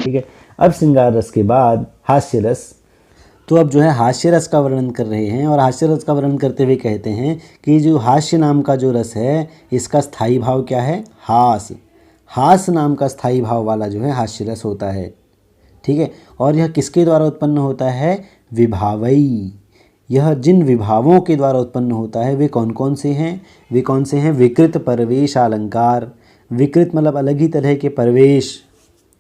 ठीक है। अब श्रृंगार रस के बाद हास्य रस। तो अब जो है हास्य रस का वर्णन कर रहे हैं, और हास्य रस का वर्णन करते हुए कहते हैं कि जो हास्य नाम का जो रस है इसका स्थायी भाव क्या है, हास। हास नाम का स्थायी भाव वाला जो है हास्य रस होता है। ठीक है। और यह किसके द्वारा उत्पन्न होता है, विभावई। यह जिन विभावों के द्वारा उत्पन्न होता है वे कौन कौन से हैं, वे कौन से हैं, विकृत परवेश अलंकार। विकृत मतलब अलग ही तरह के परवेश,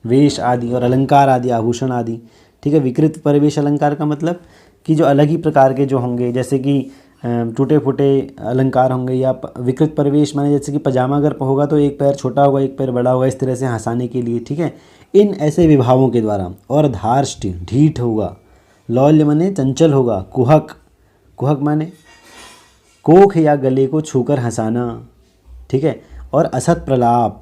वेश आदि, और अलंकार आदि, आभूषण आदि। ठीक है। विकृत परवेश अलंकार का मतलब कि जो अलग ही प्रकार के जो होंगे, जैसे कि टूटे फूटे अलंकार होंगे, या विकृत परवेश माने जैसे कि पजामा अगर होगा तो एक पैर छोटा होगा एक पैर बड़ा होगा, इस तरह से हंसाने के लिए। ठीक है। इन ऐसे विभावों के द्वारा। और धार्ष्ट ढीठ होगा, लौल्य माने चंचल होगा, कुहक, कुहक माने कोख या गले को छूकर हंसाना। ठीक है। और असत प्रलाप,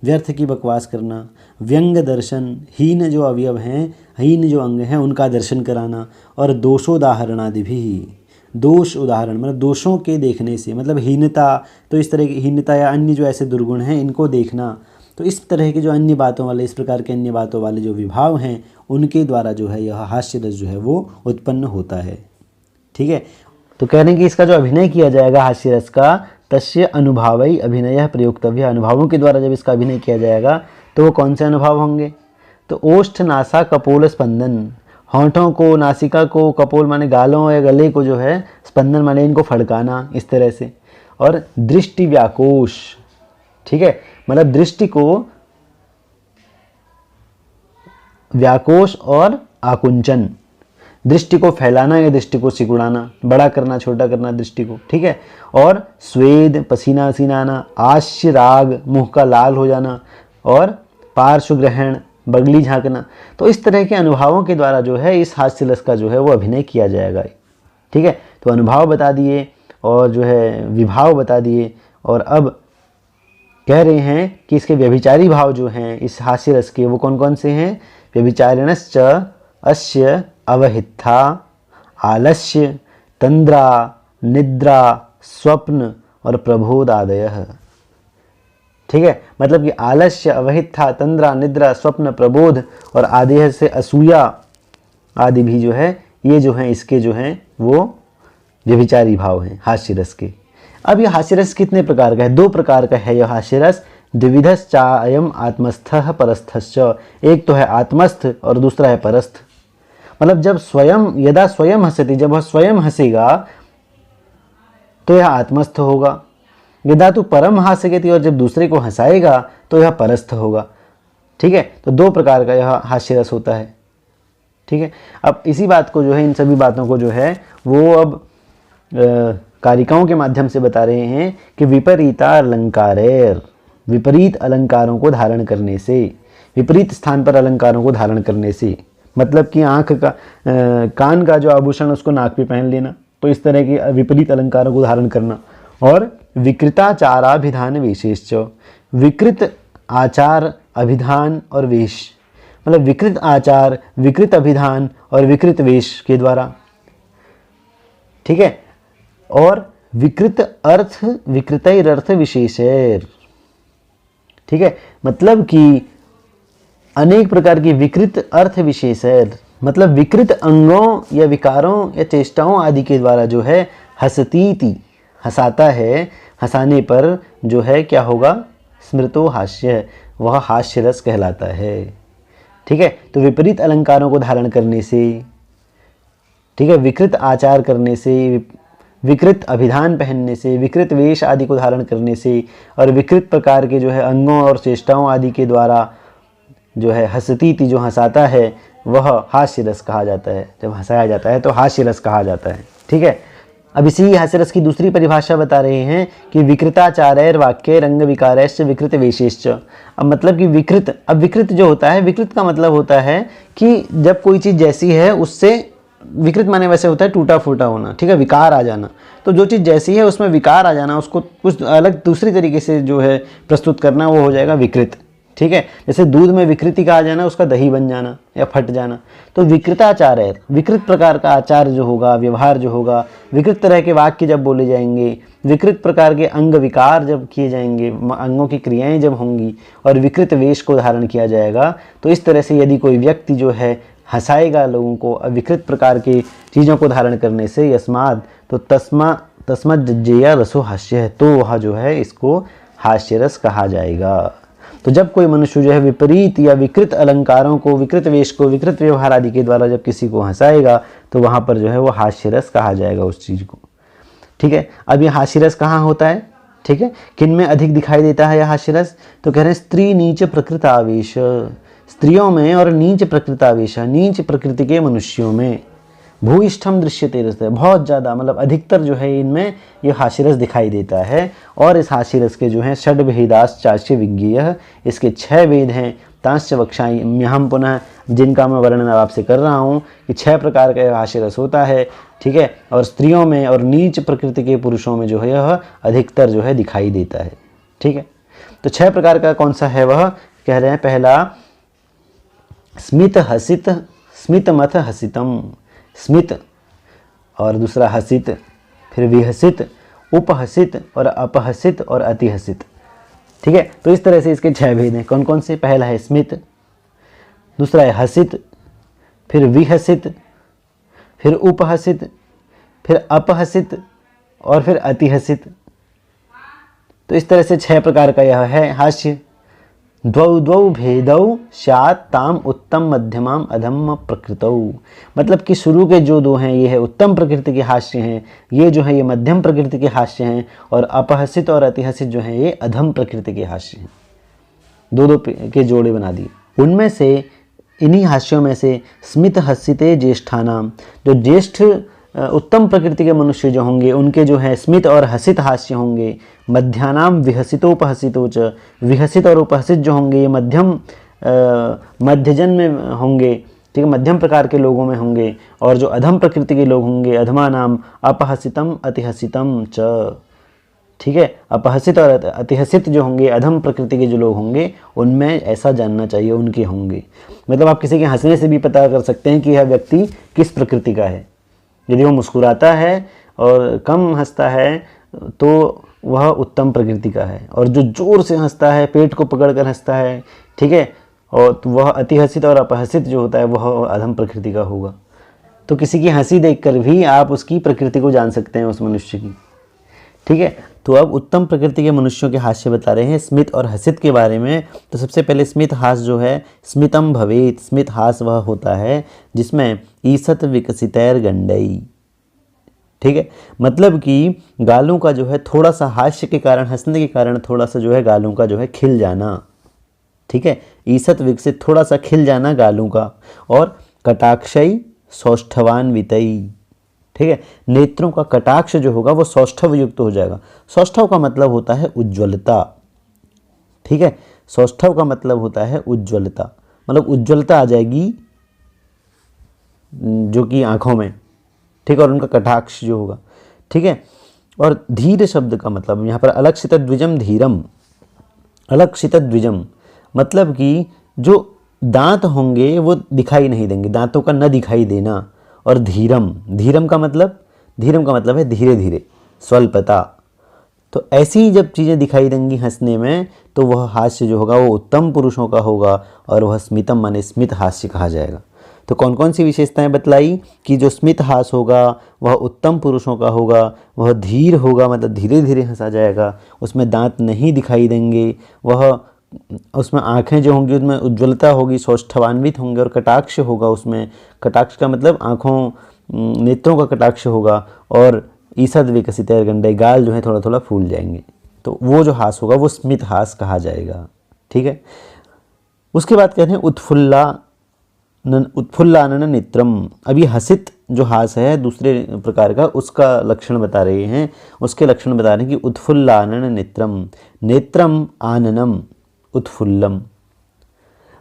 व्यर्थ की बकवास करना। व्यंग दर्शन, हीन जो अवयव हैं, हीन जो अंग हैं उनका दर्शन कराना। और दोषोदाहरणादि भी, दोष उदाहरण मतलब दोषों के देखने से, मतलब हीनता, तो इस तरह की हीनता या अन्य जो ऐसे दुर्गुण हैं इनको देखना। तो इस तरह के जो अन्य बातों वाले, इस प्रकार के अन्य बातों वाले जो विभाव हैं उनके द्वारा जो है यह हास्य रस जो है वो उत्पन्न होता है। ठीक है। तो कह रहे हैं कि इसका जो अभिनय किया जाएगा हास्य रस का, तस्य अनुभावई अभिनय प्रयोक्तव्य। अनुभावों के द्वारा जब इसका अभिनय किया जाएगा तो वो कौन से अनुभव होंगे, तो ओष्ठ नासा कपोल स्पंदन, होंठों को, नासिका को, कपोल माने गालों या गले को जो है, स्पंदन माने इनको फड़काना, इस तरह से। और दृष्टि व्याकोश, ठीक है, मतलब दृष्टि को व्याकोश और आकुंचन, दृष्टि को फैलाना या दृष्टि को सिकुड़ाना, बड़ा करना छोटा करना दृष्टि को। ठीक है। और स्वेद, पसीना वसीना आना, आश्य राग, मुंह का लाल हो जाना, और पार्श्व ग्रहण, बगली झांकना। तो इस तरह के अनुभवों के द्वारा जो है इस हास्य रस का जो है वो अभिनय किया जाएगा। ठीक है। तो अनुभव बता दिए और जो है विभाव बता दिए, और अब कह रहे हैं कि इसके व्यभिचारी भाव जो हैं इस हास्य रस के वो कौन कौन से हैं। व्यभिचारिणश्च अस्य अवहित्था, आलस्य, तंद्रा, निद्रा, स्वप्न और प्रबोधादयः। ठीक है। मतलब कि आलस्य, अवहित्था, तंद्रा, निद्रा, स्वप्न, प्रबोध और आदेह से असूया आदि भी जो है ये जो हैं इसके जो हैं वो व्यभिचारी भाव हैं हास्य रस के। अब ये हास्य रस कितने प्रकार का है, दो प्रकार का है यह हास्य रस। द्विविधश्चायम आत्मस्थः परस्थश्च, एक तो है आत्मस्थ और दूसरा है परस्थ। मतलब जब स्वयं, यदा स्वयं हंसति, जब वह स्वयं हंसेगा तो यह आत्मस्थ होगा। यदा तू परम हास्यति, और जब दूसरे को हंसाएगा तो यह परस्थ होगा। ठीक है। तो दो प्रकार का यह हास्य रस होता है। ठीक है। अब इसी बात को जो है, इन सभी बातों को जो है वो अब कारिकाओं के माध्यम से बता रहे हैं कि विपरीता अलंकारेर, विपरीत अलंकारों को धारण करने से, विपरीत स्थान पर अलंकारों को धारण करने से, मतलब कि आँख का, कान का जो आभूषण उसको नाक पे पहन लेना, तो इस तरह के विपरीत अलंकारों को धारण करना। और विकृताचाराभिधान वेशेश्च, विकृत आचार, अभिधान और वेश, मतलब विकृत आचार, विकृत अभिधान और विकृत वेश के द्वारा। ठीक है। और विकृत अर्थ, विकृतैरर्थ विशेषैर। ठीक है। मतलब कि अनेक प्रकार की विकृत अर्थ विशेषैर, मतलब विकृत अंगों या विकारों या चेष्टाओं आदि के द्वारा जो है हसतीति, हंसाता है, हंसाने पर जो है क्या होगा, स्मृतो हास्य, वह हास्य रस कहलाता है। ठीक है। तो विपरीत अलंकारों को धारण करने से, ठीक है, विकृत आचार करने से, विकृत अभिधान पहनने से, विकृत वेश आदि को धारण करने से, और विकृत प्रकार के जो है अंगों और चेष्टाओं आदि के द्वारा जो है हसतीति, जो हंसाता है, वह हास्य रस कहा जाता है। जब हंसाया जाता है तो हास्य रस कहा जाता है। ठीक है। अब इसी हास्य रस की दूसरी परिभाषा बता रहे हैं कि विकृताचारैर वाक्य रंग विकारैश्च विकृत वेशेश्च। अब मतलब कि विकृत, अब विकृत जो होता है, विकृत का मतलब होता है कि जब कोई चीज़ जैसी है उससे, विकृत माने वैसे होता है टूटा फूटा होना। ठीक है। विकार आ जाना, तो जो चीज़ जैसी है उसमें विकार आ जाना, उसको कुछ अलग दूसरी तरीके से जो है प्रस्तुत करना, वो हो जाएगा विकृत। ठीक है। जैसे दूध में विकृति का आ जाना, उसका दही बन जाना या फट जाना। तो विकृताचार है, विकृत प्रकार का आचार जो होगा, व्यवहार जो होगा, विकृत तरह के वाक्य जब बोले जाएंगे, विकृत प्रकार के अंग विकार जब किए जाएंगे, अंगों की क्रियाएं जब होंगी और विकृत वेश को धारण किया जाएगा, तो इस तरह से यदि कोई व्यक्ति जो है हंसाएगा लोगों को विकृत प्रकार की चीज़ों को धारण करने से, यस्माद तो तस्मद जज्जेया रसो हास्य है, तो वह जो है इसको हास्य रस कहा जाएगा। तो जब कोई मनुष्य जो है विपरीत या विकृत अलंकारों को, विकृत वेश को, विकृत व्यवहार आदि के द्वारा जब किसी को हंसाएगा, तो वहाँ पर जो है वो हास्य रस कहा जाएगा उस चीज़ को। ठीक है, अब ये हास्य रस कहाँ होता है? ठीक है, किन में अधिक दिखाई देता है यह हास्य रस? तो कह रहे हैं स्त्री नीच प्रकृत आवेश, स्त्रियों में और नीच प्रकृत आवेश, नीच प्रकृति के मनुष्यों में। भूइष्ठम दृश्यते रस, बहुत ज़्यादा मतलब अधिकतर जो है इनमें ये हास्यरस दिखाई देता है। और इस हास्यरस के जो हैं षड भेदास चाश्य विज्ञेय, इसके 6 वेद हैं। तांश्च वक्षामि, हम पुनः जिनका मैं वर्णन आपसे कर रहा हूँ कि 6 प्रकार का हास्यरस होता है। ठीक है, और स्त्रियों में और नीच प्रकृति के पुरुषों में जो है यह अधिकतर जो है दिखाई देता है। ठीक है, तो 6 प्रकार का कौन सा है वह कह रहे हैं? पहला स्मित हसित, स्मित मथ हसितम, स्मित, और दूसरा हसित, फिर विहसित, उपहसित और अपहसित और अतिहसित। ठीक है, तो इस तरह से इसके 6 भेद हैं। कौन कौन से? पहला है स्मित, दूसरा है हसित, फिर विहसित, फिर उपहसित, फिर अपहसित और फिर अतिहसित। तो इस तरह से 6 प्रकार का यह है हास्य। द्वौ द्वौ भेदौ स्यात् ताम उत्तम मध्यमाम अधम प्रकृतौ, मतलब कि शुरू के जो 2 हैं ये है उत्तम प्रकृति के हास्य हैं, ये जो है ये मध्यम प्रकृति के हास्य हैं, और अपहसित और अतिहसित जो हैं ये अधम प्रकृति के हास्य हैं। 2-2 के जोड़े बना दिए। उनमें से, इन्हीं हास्यों में से स्मित हसिते ज्येष्ठानाम, जो ज्येष्ठ उत्तम प्रकृति के मनुष्य जो होंगे उनके जो है स्मित और हसित हास्य होंगे। मध्यानाम विहसितोपहसितो च, विहसित और उपहसित जो होंगे ये मध्यम मध्यजन में होंगे। ठीक है, मध्यम प्रकार के लोगों में होंगे। और जो अधम प्रकृति के लोग होंगे अधमा नाम अपहसितम अतिहसितम च। ठीक है, अपहसित और अतिहसित जो होंगे अधम प्रकृति के जो लोग होंगे उनमें ऐसा जानना चाहिए उनके होंगे। मतलब आप किसी के हंसने से भी पता कर सकते हैं कि यह व्यक्ति किस प्रकृति का है। यदि वो मुस्कुराता है और कम हंसता है तो वह उत्तम प्रकृति का है, और जो जोर से हंसता है, पेट को पकड़कर हंसता है, ठीक है, और तो वह अतिहसित और अपहसित जो होता है वह अधम प्रकृति का होगा। तो किसी की हंसी देखकर भी आप उसकी प्रकृति को जान सकते हैं उस मनुष्य की। ठीक है, तो अब उत्तम प्रकृति के मनुष्यों के हास्य बता रहे हैं स्मित और हसित के बारे में। तो सबसे पहले स्मित हास जो है, स्मितम भवेत, स्मित हास वह होता है जिसमें ईसत विकसितैर गंडई। ठीक है, मतलब कि गालों का जो है थोड़ा सा हास्य के कारण, हंसने के कारण थोड़ा सा जो है गालों का जो है खिल जाना। ठीक है, ईसत विकसित, थोड़ा सा खिल जाना गालों का। और कटाक्षई सौष्ठवान वितई। ठीक है, नेत्रों का कटाक्ष जो होगा वो सौष्ठव युक्त हो जाएगा। सौष्ठव का मतलब होता है उज्ज्वलता। ठीक है, सौष्ठव का मतलब होता है उज्ज्वलता, मतलब उज्ज्वलता आ जाएगी जो कि आंखों में। ठीक है, और उनका कटाक्ष जो होगा। ठीक है, और धीर शब्द का मतलब यहाँ पर अलक्षित द्विजम धीरम, अलक्षित द्विजम मतलब कि जो दांत होंगे वो दिखाई नहीं देंगे, दांतों का न दिखाई देना। और धीरम, धीरम का मतलब है धीरे धीरे, स्वल्पता। तो ऐसी जब चीज़ें दिखाई देंगी हंसने में तो वह हास्य जो होगा वो उत्तम पुरुषों का होगा, और वह स्मितम माने स्मित हास्य कहा जाएगा। तो कौन कौन सी विशेषताएं बतलाई कि जो स्मित हास होगा वह उत्तम पुरुषों का होगा, वह धीर होगा मतलब धीरे धीरे हंसा जाएगा, उसमें दांत नहीं दिखाई देंगे, वह उसमें आँखें जो होंगी उसमें उज्ज्वलता होगी, सौष्ठवान्वित होंगे, और कटाक्ष होगा उसमें, कटाक्ष का मतलब आँखों नेत्रों का कटाक्ष होगा, और ईसद विकसित गंडे, गाल जो है थोड़ा थोड़ा फूल जाएंगे। तो वो जो हास होगा वो स्मित हास कहा जाएगा। ठीक है, उसके बाद कहते हैं उत्फुल्लानन नेत्रम। अभी हसित जो हास है दूसरे प्रकार का, उसका लक्षण बता रहे हैं, उसके लक्षण बता रहे हैं कि उत्फुल्लानन नेत्रम, नेत्रम आननम उत्फुल्लम,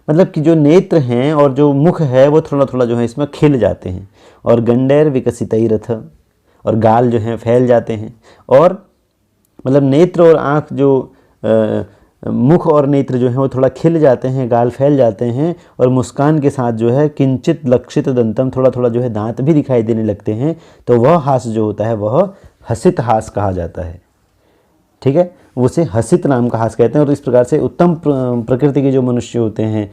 मतलब कि जो नेत्र हैं और जो मुख है वो थोड़ा थोड़ा जो है इसमें खिल जाते हैं। और गंडेर विकसितैरथ, और गाल जो हैं फैल जाते हैं। और मतलब नेत्र और आँख जो मुख और नेत्र जो हैं वो थोड़ा खिल जाते हैं, गाल फैल जाते हैं, और मुस्कान के साथ जो है किंचित लक्षित दंतम, थोड़ा थोड़ा जो है दांत भी दिखाई देने लगते हैं। तो वह हास जो होता है वह हसित हास कहा जाता है। ठीक है, उसे हसित नाम का हास्य कहते हैं। और इस प्रकार से उत्तम प्रकृति के जो मनुष्य होते हैं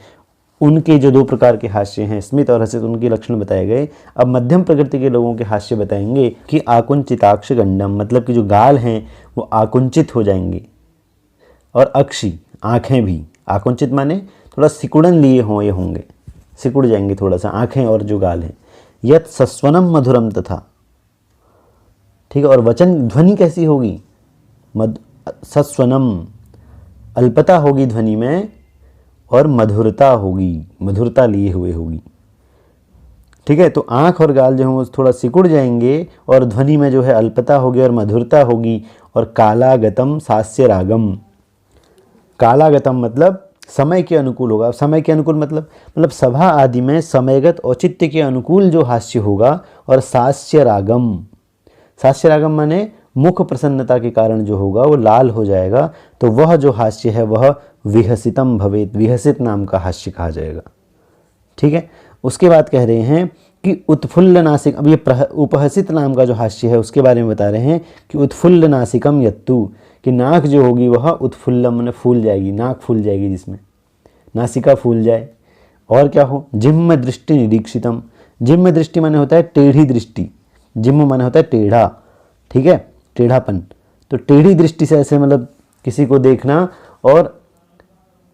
उनके जो 2 प्रकार के हास्य हैं, स्मित और हसित, उनके लक्षण बताए गए। अब मध्यम प्रकृति के लोगों के हास्य बताएंगे कि आकुंचिताक्ष गंडम, मतलब कि जो गाल हैं वो आकुंचित हो जाएंगे, और अक्षी, आँखें भी, आकुंचित माने थोड़ा सिकुड़न लिए हों, ये होंगे, सिकुड़ जाएंगे थोड़ा सा आँखें और जो गाल हैं। यत सस्वनम मधुरम तथा, ठीक है, और वचन ध्वनि कैसी होगी, सस्वनम, अल्पता होगी ध्वनि में, और मधुरता होगी, मधुरता लिए हुए होगी। ठीक है, तो आँख और गाल जो है वो थोड़ा सिकुड़ जाएंगे, और ध्वनि में जो है अल्पता होगी और मधुरता होगी। और कालागतम सास्य रागम, कालागतम मतलब समय के अनुकूल होगा। समय के अनुकूल मतलब सभा आदि में समयगत औचित्य के अनुकूल जो हास्य होगा। और सास्य रागम, सास्य रागम माने मुख प्रसन्नता के कारण जो होगा वो लाल हो जाएगा, तो वह जो हास्य है वह विहसितम भवेत, विहसित नाम का हास्य कहा जाएगा। ठीक है, उसके बाद कह रहे हैं कि उत्फुल्ल नासिक, अब ये उपहसित नाम का जो हास्य है उसके बारे में बता रहे हैं कि उत्फुल्ल नासिकम यत्तु, कि नाक जो होगी वह उत्फुल्ल माने फूल जाएगी, नाक फूल जाएगी, जिसमें नासिका फूल जाए। और क्या हो, जिम्म दृष्टि निरीक्षितम, जिम्म दृष्टि माने होता है टेढ़ी दृष्टि, जिम्म माने होता है टेढ़ा, ठीक है, टेढ़ापन। तो टेढ़ी दृष्टि से ऐसे मतलब किसी को देखना, और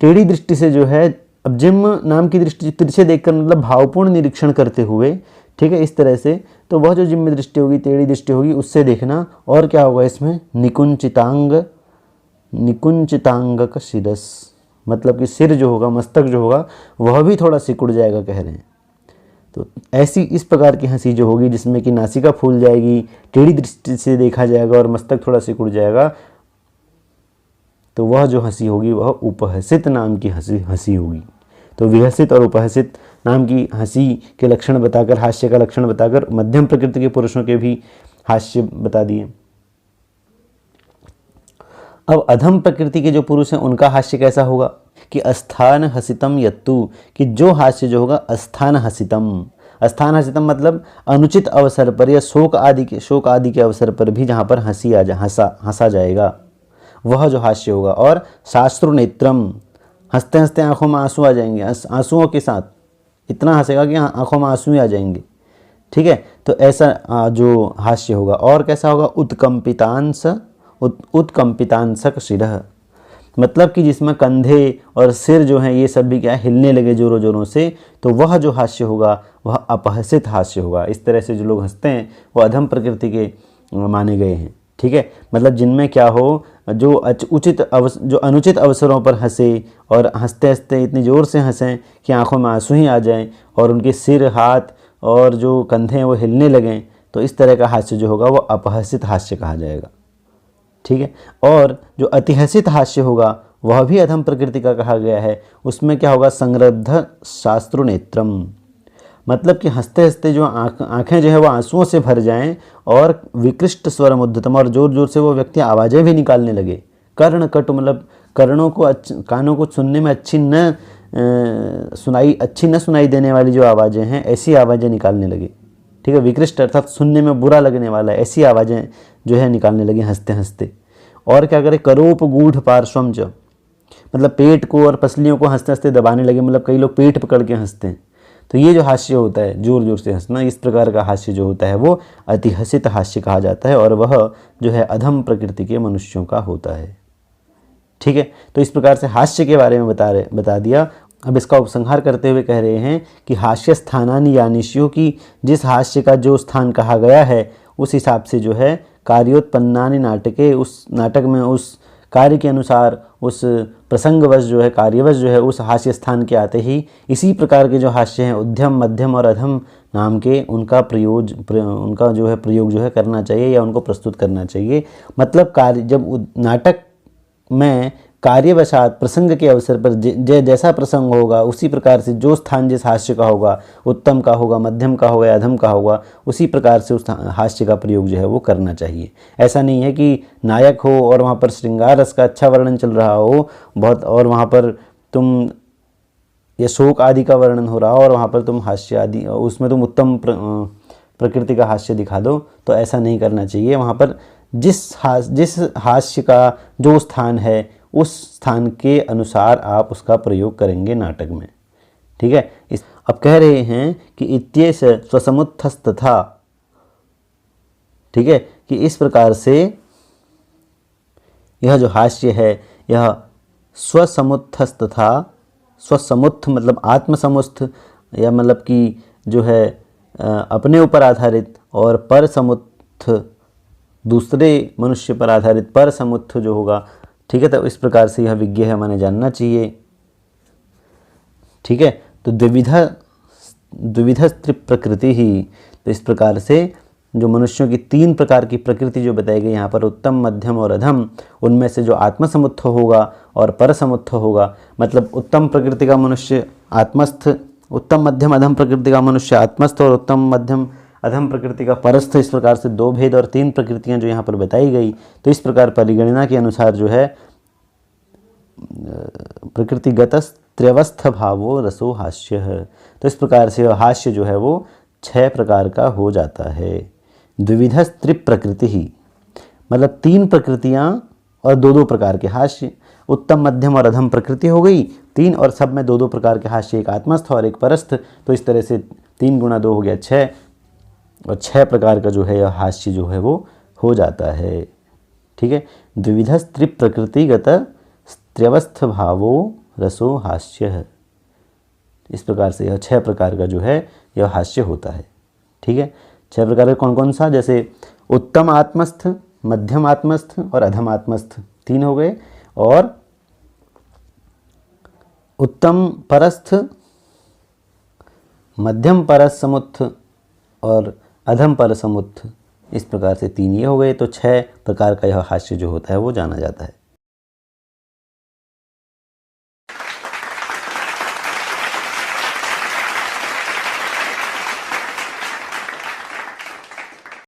टेढ़ी दृष्टि से जो है, अब जिम्म नाम की दृष्टि तिरछे देखकर मतलब भावपूर्ण निरीक्षण करते हुए, ठीक है, इस तरह से, तो वह जो जिम्म दृष्टि होगी, टेढ़ी दृष्टि होगी, उससे देखना। और क्या होगा इसमें, निकुंचितांग, निकुंचितांग का शिरस, मतलब कि सिर जो होगा, मस्तक जो होगा वह भी थोड़ा सिकुड़ जाएगा, कह रहे हैं। तो ऐसी इस प्रकार की हंसी जो होगी जिसमें कि नासिका फूल जाएगी, टेढ़ी दृष्टि से देखा जाएगा और मस्तक थोड़ा सिकुड़ जाएगा, तो वह जो हंसी होगी वह उपहसित नाम की हंसी होगी। तो विहसित और उपहसित नाम की हंसी के लक्षण बताकर, हास्य का लक्षण बताकर मध्यम प्रकृति के पुरुषों के भी हास्य बता दिए। अब अधम प्रकृति के जो पुरुष हैं उनका हास्य कैसा होगा, कि अस्थान हसितम यत्तु, कि जो हास्य जो होगा अस्थान हसितम, अस्थान हसितम मतलब अनुचित अवसर पर या शोक आदि के अवसर पर भी जहाँ पर हंसा जाएगा, वह जो हास्य होगा। और शास्त्रु नेत्रम, हंसते हंसते आंखों में आंसू आ जाएंगे, आंसुओं के साथ इतना हंसेगा कि आंखों में आंसू ही आ जाएंगे। ठीक है, तो ऐसा जो हास्य होगा। और कैसा होगा, उत्कंपितांशक शिरः, मतलब कि जिसमें कंधे और सिर जो हैं ये सब भी क्या हिलने लगे जोरों जोरों से, तो वह जो हास्य होगा वह अपहसित हास्य होगा। इस तरह से जो लोग हंसते हैं वो अधम प्रकृति के माने गए हैं। ठीक है, मतलब जिनमें क्या हो, जो अनुचित अवसरों पर हंसे, और हंसते हंसते इतनी ज़ोर से हंसें कि आंखों में आंसू ही आ जाएं, और उनके सिर, हाथ और जो कंधे हैं वो हिलने लगें, तो इस तरह का हास्य जो होगा वो अपहसित हास्य कहा जाएगा। ठीक है, और जो अतिहसित हास्य होगा वह भी अधम प्रकृति का कहा गया है। उसमें क्या होगा, संरब्ध शास्त्रु नेत्रम, मतलब कि हंसते हंसते जो आँखें जो है वो आंसुओं से भर जाएं, और विकृष्ट स्वर मुद्धतम, और जोर जोर से वो व्यक्ति आवाज़ें भी निकालने लगे। कर्ण कट मतलब कानों को सुनने में अच्छी न सुनाई देने वाली जो आवाज़ें हैं, ऐसी आवाज़ें निकालने लगे। ठीक है, विकृष्ट अर्थात सुनने में बुरा लगने वाला, ऐसी आवाज़ें जो है निकालने लगी हंसते हंसते। और क्या करें, करोप गूढ़ पार्श्वम च, मतलब पेट को और पसलियों को हंसते हंसते दबाने लगे, मतलब कई लोग पेट पकड़ के हंसते हैं। तो ये जो हास्य होता है जोर जोर से हंसना, इस प्रकार का हास्य जो होता है वो अतिहसित हास्य कहा जाता है, और वह जो है अधम प्रकृति के मनुष्यों का होता है। ठीक है, तो इस प्रकार से हास्य के बारे में बता दिया। अब इसका उपसंहार करते हुए कह रहे हैं कि हास्य स्थानानि यानिष्यो, की जिस हास्य का जो स्थान कहा गया है उस हिसाब से जो है कार्योत्पन्नानि नाटके, उस नाटक में उस कार्य के अनुसार, उस प्रसंगवश जो है, कार्यवश जो है उस हास्य स्थान के आते ही इसी प्रकार के जो हास्य हैं उद्यम, मध्यम और अधम नाम के, उनका जो है प्रयोग जो है करना चाहिए या उनको प्रस्तुत करना चाहिए। मतलब जब नाटक में कार्यवशात प्रसंग के अवसर पर जैसा प्रसंग होगा उसी प्रकार से जो स्थान जिस हास्य का होगा, उत्तम का होगा, मध्यम का होगा या अधम का होगा, उसी प्रकार से उस हास्य का प्रयोग जो है वो करना चाहिए। ऐसा नहीं है कि नायक हो और वहाँ पर श्रृंगार रस का अच्छा वर्णन चल रहा हो बहुत, और वहाँ पर तुम या शोक आदि का वर्णन हो रहा हो और वहाँ पर तुम हास्य आदि, उसमें तुम उत्तम प्रकृति का हास्य दिखा दो, तो ऐसा नहीं करना चाहिए। वहाँ पर जिस हास्य का जो स्थान है उस स्थान के अनुसार आप उसका प्रयोग करेंगे नाटक में। ठीक है, अब कह रहे हैं कि इत्येष स्वसमुत्थस्तथा, ठीक है, कि इस प्रकार से यह जो हास्य है यह स्वसमुत्थस्तथा, स्वसमुत्थ मतलब आत्मसमुत्थ, या मतलब कि जो है अपने ऊपर आधारित, और पर समुत्थ दूसरे मनुष्य पर आधारित, पर समुत्थ जो होगा। ठीक है, तो इस प्रकार से यह विज्ञेय है, हमें जानना चाहिए। ठीक है, तो द्विविध स्त्री प्रकृति ही, तो इस प्रकार से जो मनुष्यों की 3 प्रकार की प्रकृति जो बताई गई यहाँ पर, उत्तम, मध्यम और अधम, उनमें से जो आत्मसमुत्थ होगा और परसमुत्थ होगा, मतलब उत्तम प्रकृति का मनुष्य आत्मस्थ, उत्तम मध्यम अधम प्रकृति का मनुष्य आत्मस्थ, और उत्तम मध्यम अधम प्रकृति का परस्थ, इस प्रकार से 2 भेद और 3 प्रकृतियाँ जो यहाँ पर बताई गई। तो इस प्रकार परिगणना के अनुसार जो है प्रकृतिगत त्र्यवस्थ भावो रसो हास्य है। तो इस प्रकार से हास्य जो है वो 6 प्रकार का हो जाता है। द्विविध स्त्री प्रकृति ही मतलब 3 प्रकृतियाँ और 2-2 प्रकार के हास्य, उत्तम मध्यम और अधम प्रकृति हो गई 3, और सब में 2-2 प्रकार के हास्य, एक आत्मस्थ और एक परस्थ। तो इस तरह से 3 × 2 हो गया 6, और 6 प्रकार का जो है यह हास्य जो है वो हो जाता है। ठीक है, द्विविध स्त्री प्रकृतिगत त्र्यवस्थ भावो रसो हास्य है। इस प्रकार से यह 6 प्रकार का जो है यह हास्य होता है। ठीक है, 6 प्रकार के कौन कौन सा, जैसे उत्तम आत्मस्थ, मध्यम आत्मस्थ और अधम आत्मस्थ 3 हो गए, और उत्तम परस्थ, मध्यम परसमुत्थ और अधम परसमुत्थ, इस प्रकार से 3 ये हो गए। तो 6 प्रकार का यह हास्य जो होता है वो जाना जाता है।